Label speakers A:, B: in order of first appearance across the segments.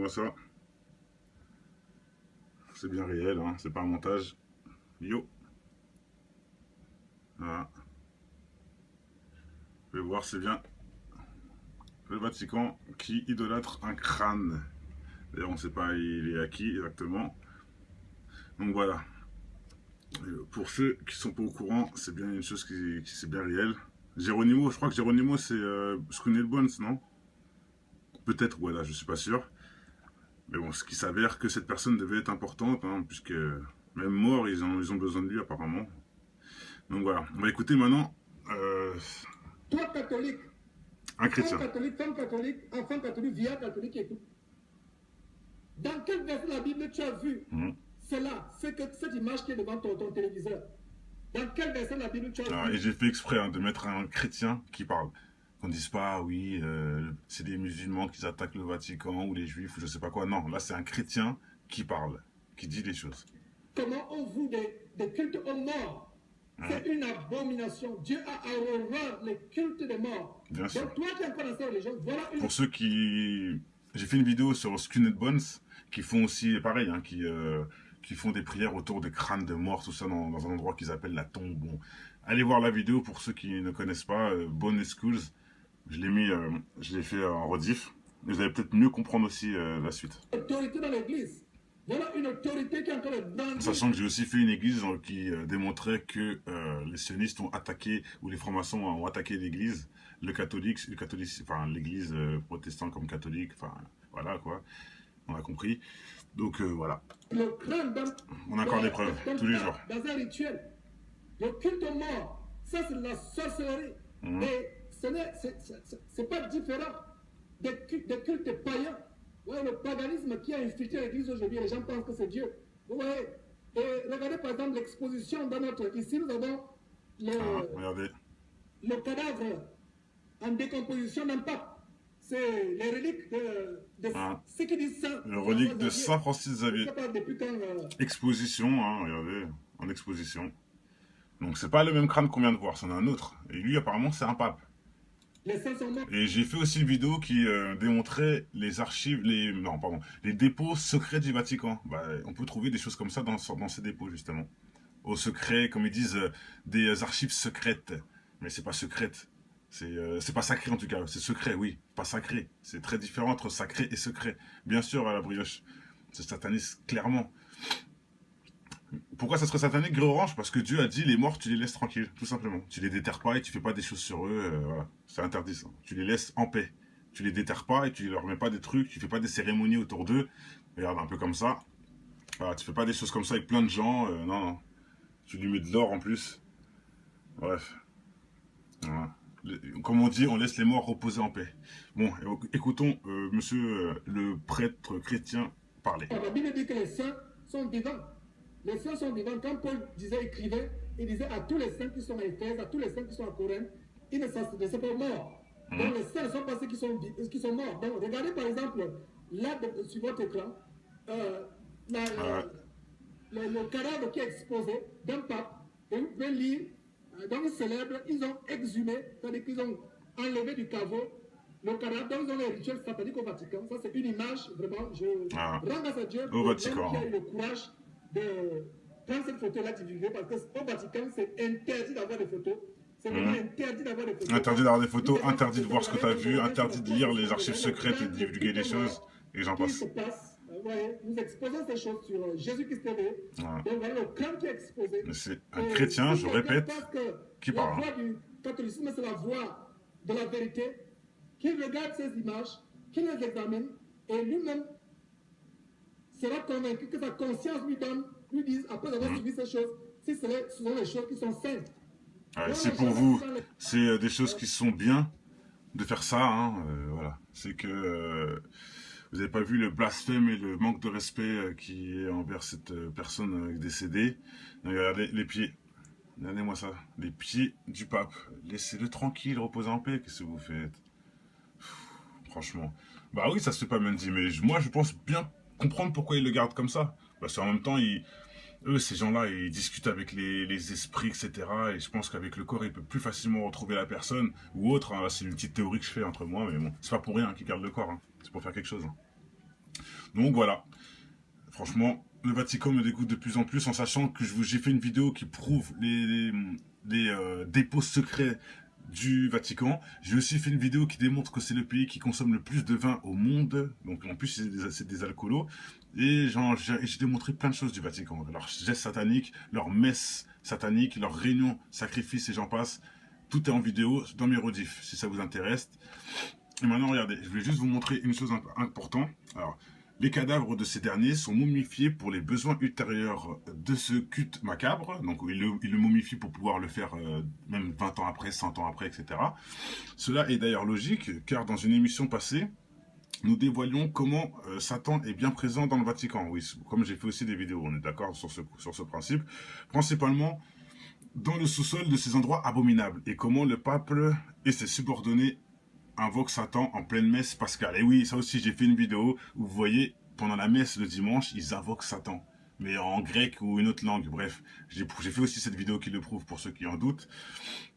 A: regardez-moi ça. C'est bien réel, hein, c'est pas un montage. Yo. Voilà. Vous pouvez voir, c'est bien le Vatican qui idolâtre un crâne. D'ailleurs, on ne sait pas il est à qui exactement. Donc voilà. Pour ceux qui sont pas au courant, c'est bien une chose qui c'est bien réel. Geronimo, je crois que Geronimo c'est Skull and Bones, non? Peut-être, voilà, je suis pas sûr. Mais bon, ce qui s'avère que cette personne devait être importante, hein, puisque même mort, ils ont besoin de lui apparemment. Donc voilà, on va écouter maintenant
B: Toi catholique,
A: un chrétien.
B: femme catholique, enfant catholique, vieillard catholique et tout. Dans quel verset de la Bible tu as vu cela, cette image qui est devant ton téléviseur? Dans quel verset de la Bible tu as vu?
A: Et j'ai fait exprès hein, de mettre un chrétien qui parle. Qu'on dise pas, oui, c'est des musulmans qui attaquent le Vatican ou les juifs ou je sais pas quoi. Non, là c'est un chrétien qui parle, qui dit les choses.
B: Comment on voue des cultes aux morts? C'est une abomination. Dieu a horreur les cultes des morts.
A: Bien sûr.
B: Donc toi qui es encore dans cette religion, voilà une...
A: Pour ceux qui... J'ai fait une vidéo sur Skull and Bones qui font aussi pareil, hein, qui font des prières autour des crânes de morts, tout ça dans un endroit qu'ils appellent la tombe. Bon, allez voir la vidéo pour ceux qui ne connaissent pas, Bones Skulls. Je l'ai fait en rediff. Vous allez peut-être mieux comprendre aussi la suite.
B: Autorité dans l'église. Voilà une autorité qui est en train de danger.
A: Sachant que j'ai aussi fait une église qui démontrait que les sionistes ont attaqué, ou les francs-maçons ont attaqué l'église, enfin l'église protestante comme catholique, enfin voilà quoi, on a compris. Donc voilà.
B: Le crâne
A: on a encore des preuves, tous les jours.
B: Dans un rituel. Le culte aux morts, ça c'est de la sorcellerie. Et c'est pas différent des cultes païens. Ouais, le paganisme qui a infiltré l'église aujourd'hui, les gens pensent que c'est Dieu. Vous voyez. Et regardez par exemple l'exposition dans notre... Ici, nous avons le cadavre en décomposition d'un pape. C'est les reliques de ce qui disent ça.
A: Le relique de Saint Francis Xavier. Exposition, hein, regardez, en exposition. Donc c'est pas le même crâne qu'on vient de voir, c'en a un autre. Et lui, apparemment, c'est un pape. Et j'ai fait aussi une vidéo qui démontrait les archives, les dépôts secrets du Vatican. Bah, on peut trouver des choses comme ça dans ces dépôts, justement. Au secret, comme ils disent, des archives secrètes. Mais c'est pas secrète. C'est pas sacré en tout cas, c'est secret, oui, pas sacré. C'est très différent entre sacré et secret. Bien sûr, à la brioche, c'est sataniste, clairement. Pourquoi ça serait satanique, Gré Orange? Parce que Dieu a dit, les morts, tu les laisses tranquilles, tout simplement. Tu les déterres pas et tu fais pas des choses sur eux, voilà. C'est interdit, ça. Tu les laisses en paix. Tu les déterres pas et tu leur mets pas des trucs, tu fais pas des cérémonies autour d'eux. Regarde, un peu comme ça. Voilà, tu fais pas des choses comme ça avec plein de gens, non, non. Tu lui mets de l'or en plus. Bref. Voilà. Comme on dit, on laisse les morts reposer en paix. Bon, écoutons monsieur le prêtre chrétien parler.
B: La Bible dit que les saints sont vivants. Les saints sont vivants. Quand Paul écrivait, il disait à tous les saints qui sont à Éphèse, à tous les saints qui sont à Corinthe, ils ne sont pas morts. Donc les saints ne sont pas ceux qui sont morts. Donc regardez par exemple, là sur votre écran, le cadavre qui est exposé d'un pape. Et vous pouvez lire, dans le célèbre, ils ont exhumé, c'est-à-dire qu'ils ont enlevé du caveau le cadavre. Donc ils ont les rituels sataniques au Vatican. Ça c'est une image, vraiment, je rends grâce à Dieu
A: au Vatican.
B: Qui a eu le courage de prendre cette photo-là divulguée, parce qu'au Vatican, c'est interdit d'avoir des photos. C'est vraiment interdit d'avoir des photos.
A: Interdit d'avoir des photos, interdit de voir ce que tu as vu, interdit de lire les archives secrètes et de divulguer des choses, et j'en passe.
B: Vous voyez, nous exposons ces choses sur Jésus-Christ TV. Donc voilà le crâne qui est exposé.
A: Mais c'est un chrétien, je répète, qui parle.
B: La voix du catholicisme, c'est la voix de la vérité. Qu'il regarde ces images, qu'il les examine, et lui-même sera convaincu que sa conscience lui dise, après avoir suivi ces choses, si ce sont les choses qui sont saintes.
A: Si pour vous, c'est des choses qui sont bien de faire ça, hein, voilà. C'est que vous n'avez pas vu le blasphème et le manque de respect qui est envers cette personne décédée. Regardez les pieds. Regardez-moi ça. Les pieds du pape. Laissez-le tranquille, reposer en paix. Qu'est-ce que vous faites? Franchement. Bah oui, ça se fait pas Mendy, mais moi je pense bien comprendre pourquoi ils le gardent comme ça. Parce qu'en même temps, eux, ces gens-là, ils discutent avec les esprits, etc. Et je pense qu'avec le corps, ils peuvent plus facilement retrouver la personne ou autre. Hein. C'est une petite théorie que je fais entre moi, mais bon, c'est pas pour rien qu'ils gardent le corps. Hein. C'est pour faire quelque chose. Hein. Donc voilà, franchement, le Vatican me dégoûte de plus en plus en sachant que j'ai fait une vidéo qui prouve les dépôts secrets du Vatican. J'ai aussi fait une vidéo qui démontre que c'est le pays qui consomme le plus de vin au monde. Donc en plus, c'est des alcoolos. Et j'ai démontré plein de choses du Vatican. Leurs gestes sataniques, leurs messes sataniques, leurs réunions, sacrifices et j'en passe. Tout est en vidéo dans mes rediffs, si ça vous intéresse. Et maintenant, regardez, je vais juste vous montrer une chose importante. Alors, les cadavres de ces derniers sont momifiés pour les besoins ultérieurs de ce culte macabre. Donc, ils le momifient pour pouvoir le faire même 20 ans après, 100 ans après, etc. Cela est d'ailleurs logique, car dans une émission passée, nous dévoilions comment Satan est bien présent dans le Vatican. Oui, comme j'ai fait aussi des vidéos, on est d'accord sur ce principe. Principalement dans le sous-sol de ces endroits abominables. Et comment le pape et ses subordonnés invoque Satan en pleine messe pascale. Et oui, ça aussi, j'ai fait une vidéo où vous voyez, pendant la messe le dimanche, ils invoquent Satan. Mais en grec ou une autre langue, bref. J'ai fait aussi cette vidéo qui le prouve pour ceux qui en doutent.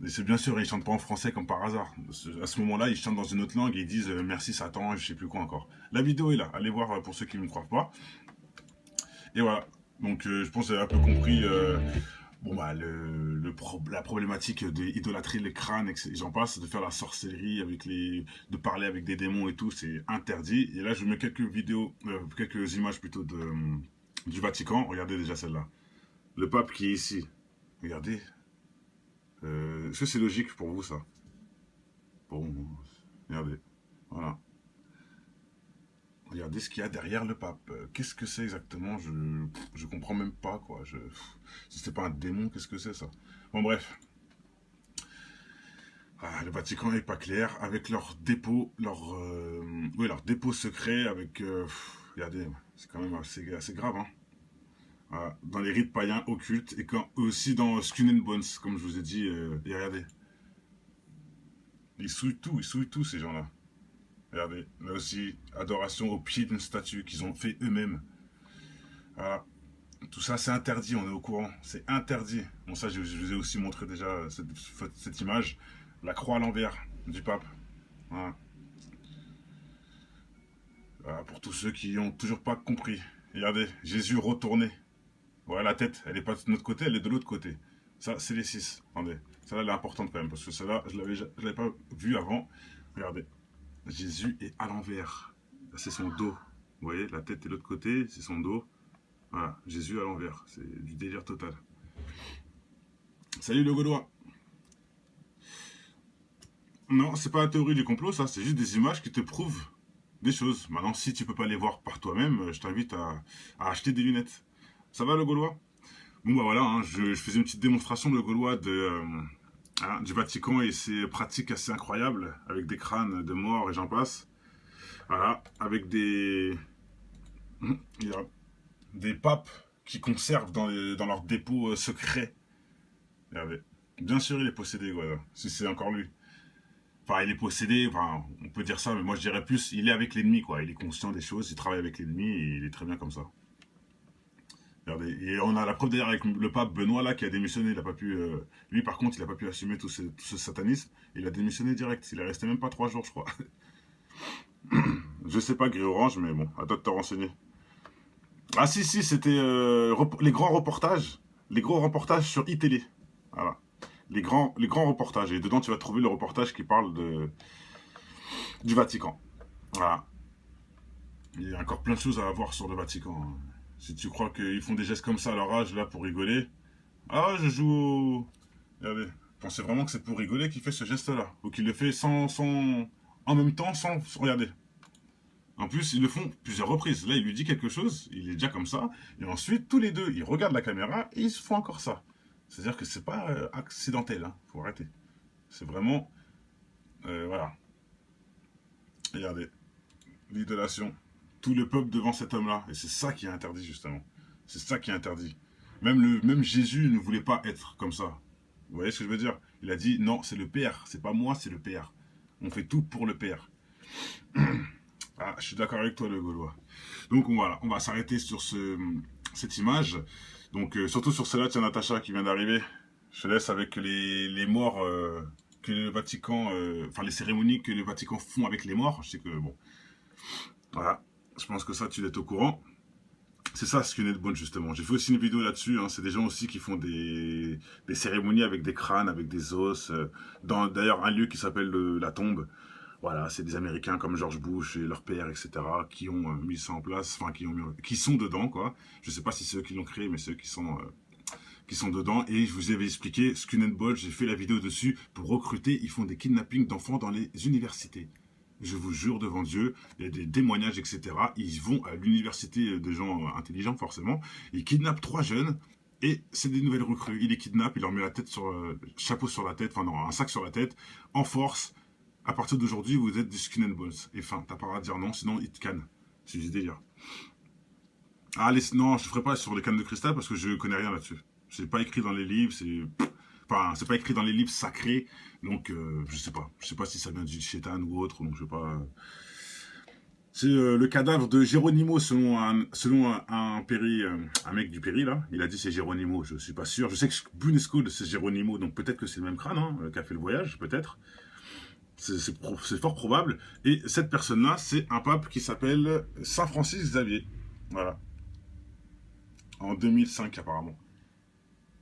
A: Et c'est bien sûr, ils chantent pas en français comme par hasard. À ce moment-là, ils chantent dans une autre langue et ils disent merci Satan, je sais plus quoi encore. La vidéo est là, allez voir pour ceux qui ne me croient pas. Et voilà. Donc je pense que vous avez un peu compris bon bah la problématique d'idolâtrer les crânes et j'en passe, de faire la sorcellerie de parler avec des démons et tout, c'est interdit. Et là je mets quelques vidéos, quelques images plutôt du Vatican. Regardez déjà celle-là. Le pape qui est ici. Regardez. Est-ce que c'est logique pour vous ça? Bon, regardez. Voilà. Regardez ce qu'il y a derrière le pape. Qu'est-ce que c'est exactement? Je comprends même pas, quoi. Si c'est pas un démon, qu'est-ce que c'est, ça? Bon, bref. Ah, le Vatican est pas clair. Avec leurs dépôts, leurs dépôts secrets, avec... regardez, c'est quand même assez grave, hein. Voilà. Dans les rites païens occultes, et aussi dans Skull and Bones, comme je vous ai dit. Et regardez. Ils souillent tout, ces gens-là. Regardez, là aussi, adoration au pied d'une statue qu'ils ont fait eux-mêmes. Voilà. Tout ça, c'est interdit, on est au courant. C'est interdit. Bon, ça, je vous ai aussi montré déjà cette image. La croix à l'envers du pape. Voilà. Voilà. Pour tous ceux qui n'ont toujours pas compris. Regardez, Jésus retourné. Voilà, la tête, elle n'est pas de notre côté, elle est de l'autre côté. Ça, c'est les 6. Attendez, celle-là, elle est importante quand même, parce que celle-là, je ne l'avais pas vue avant. Regardez. Jésus est à l'envers. C'est son dos. Vous voyez, la tête est de l'autre côté, c'est son dos. Voilà, Jésus à l'envers. C'est du délire total. Salut le Gaulois. Non, c'est pas la théorie du complot, ça. C'est juste des images qui te prouvent des choses. Maintenant, si tu peux pas les voir par toi-même, je t'invite à acheter des lunettes. Ça va le Gaulois? Bon bah voilà, hein, je faisais une petite démonstration le Gaulois du Vatican et ses pratiques assez incroyables, avec des crânes de morts et j'en passe. Voilà, avec il y a des papes qui conservent dans leurs dépôts secrets. Regardez. Bien sûr, il est possédé, voilà, si c'est encore lui. Enfin, il est possédé, enfin, on peut dire ça, mais moi je dirais plus, il est avec l'ennemi, quoi. Il est conscient des choses, il travaille avec l'ennemi et il est très bien comme ça. Regardez. Et on a la preuve d'ailleurs avec le pape Benoît là qui a démissionné, il a pas pu, lui par contre il a pas pu assumer tout ce satanisme, il a démissionné direct, il est resté même pas 3 jours je crois. Je sais pas Gris Orange mais bon, à toi de te renseigner. Ah si c'était les grands reportages sur iTélé, voilà, les grands reportages et dedans tu vas trouver le reportage qui parle du Vatican, voilà. Il y a encore plein de choses à voir sur le Vatican, hein. Si tu crois qu'ils font des gestes comme ça à leur âge, là, pour rigoler. Ah, je joue au... Regardez. Pensez vraiment que c'est pour rigoler qu'il fait ce geste-là. Ou qu'il le fait en même temps, sans... Regardez. En plus, ils le font plusieurs reprises. Là, il lui dit quelque chose, il est déjà comme ça. Et ensuite, tous les deux, ils regardent la caméra et ils se font encore ça. C'est-à-dire que c'est pas accidentel, hein. Faut arrêter. C'est vraiment... voilà. Regardez. L'idolation. Tout le peuple devant cet homme-là. Et c'est ça qui est interdit, justement. C'est ça qui est interdit. Même Jésus ne voulait pas être comme ça. Vous voyez ce que je veux dire? Il a dit, non, c'est le Père. C'est pas moi, c'est le Père. On fait tout pour le Père. Ah, je suis d'accord avec toi, le Gaulois. Donc, voilà, on va s'arrêter sur cette image. Donc, surtout sur celle-là, tiens, Natacha, qui vient d'arriver. Je te laisse avec les morts que le Vatican... Enfin, les cérémonies que le Vatican font avec les morts. Je sais que, bon... Voilà. Je pense que ça, tu es au courant. C'est ça, Skinhead Bones, justement. J'ai fait aussi une vidéo là-dessus. Hein. C'est des gens aussi qui font des cérémonies avec des crânes, avec des os. Dans d'ailleurs un lieu qui s'appelle la Tombe. Voilà, c'est des Américains comme George Bush et leur père, etc., qui ont mis ça en place, enfin, qui sont dedans, quoi. Je sais pas si c'est eux qui l'ont créé, mais c'est eux qui sont dedans. Et je vous avais expliqué, Skinhead Bones, j'ai fait la vidéo dessus pour recruter. Ils font des kidnappings d'enfants dans les universités. Je vous jure devant Dieu, il y a des témoignages, etc. Ils vont à l'université des gens intelligents, forcément. Ils kidnappent 3 jeunes et c'est des nouvelles recrues. Ils les kidnappent, ils leur mettent la tête chapeau sur la tête, enfin non, un sac sur la tête, en force. À partir d'aujourd'hui, vous êtes du Skin and Bones. Et enfin, t'as pas le droit de dire non, sinon ils te cannent. C'est du délire. Ah, non, je ne ferai pas sur les cannes de cristal parce que je connais rien là-dessus. C'est pas écrit dans les livres, Enfin, c'est pas écrit dans les livres sacrés, donc je sais pas. Je sais pas si ça vient du Chétan ou autre, donc je sais pas. C'est le cadavre de Geronimo selon un mec du Péri, là. Il a dit c'est Geronimo, je suis pas sûr. Je sais que Bunesco, c'est Geronimo, donc peut-être que c'est le même crâne hein, qui a fait le voyage, peut-être. C'est fort probable. Et cette personne-là, c'est un pape qui s'appelle Saint Francis Xavier. Voilà. En 2005, apparemment.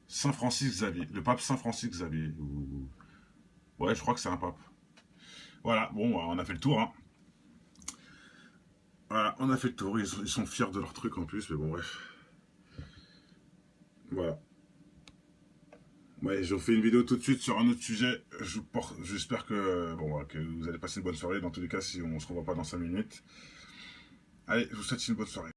A: Saint Francis Xavier. Le pape Saint Francis Xavier. Ouais, je crois que c'est un pape. Voilà, bon, on a fait le tour. Hein. Voilà, on a fait le tour. Ils sont fiers de leur truc en plus, mais bon, bref. Voilà. Ouais, je vous fais une vidéo tout de suite sur un autre sujet. J'espère que, bon, voilà, que vous allez passer une bonne soirée. Dans tous les cas, si on ne se revoit pas dans 5 minutes. Allez, je vous souhaite une bonne soirée.